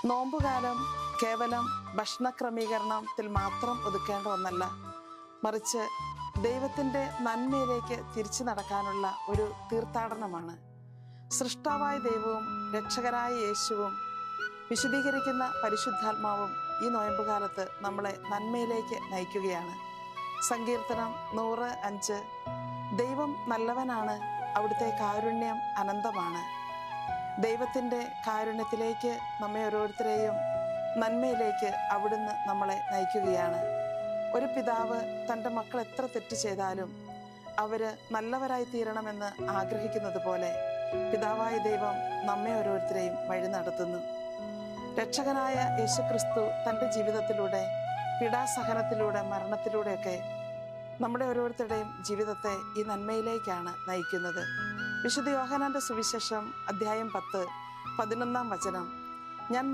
നോമ്പുകാലം കേവലം ഭക്ഷണ ക്രമീകരണത്തിൽ മാത്രം ഒതുക്കേണ്ട ഒന്നല്ല, മറിച്ച് ദൈവത്തിൻ്റെ നന്മയിലേക്ക് തിരിച്ചു നടക്കാനുള്ള ഒരു തീർത്ഥാടനമാണ്. സൃഷ്ടാവായ ദൈവവും രക്ഷകരായ യേശുവും വിശദീകരിക്കുന്ന പരിശുദ്ധാത്മാവും ഈ നോയമ്പുകാലത്ത് നമ്മളെ നന്മയിലേക്ക് നയിക്കുകയാണ്. സങ്കീർത്തനം 105: ദൈവം നല്ലവനാണ്, അവിടുത്തെ കാരുണ്യം അനന്തമാണ്. ദൈവത്തിൻ്റെ കാരുണ്യത്തിലേക്ക് നമ്മെ ഓരോരുത്തരെയും നന്മയിലേക്ക് അവിടുന്ന് നമ്മളെ നയിക്കുകയാണ്. ഒരു പിതാവ് തൻ്റെ മക്കൾ എത്ര തെറ്റ് ചെയ്താലും അവർ നല്ലവരായി തീരണമെന്ന് ആഗ്രഹിക്കുന്നത് പോലെ പിതാവായ ദൈവം നമ്മെ ഓരോരുത്തരെയും വഴി നടത്തുന്നു. രക്ഷകനായ യേശുക്രിസ്തു തൻ്റെ ജീവിതത്തിലൂടെ, പീഡാസഹനത്തിലൂടെ, മരണത്തിലൂടെയൊക്കെ നമ്മുടെ ഓരോരുത്തരുടെയും ജീവിതത്തെ ഈ നന്മയിലേക്കാണ് നയിക്കുന്നത്. വിശുദ്ധ യോഹന്നാന്റെ സുവിശേഷം അധ്യായം 10, 11 വചനം: ഞാൻ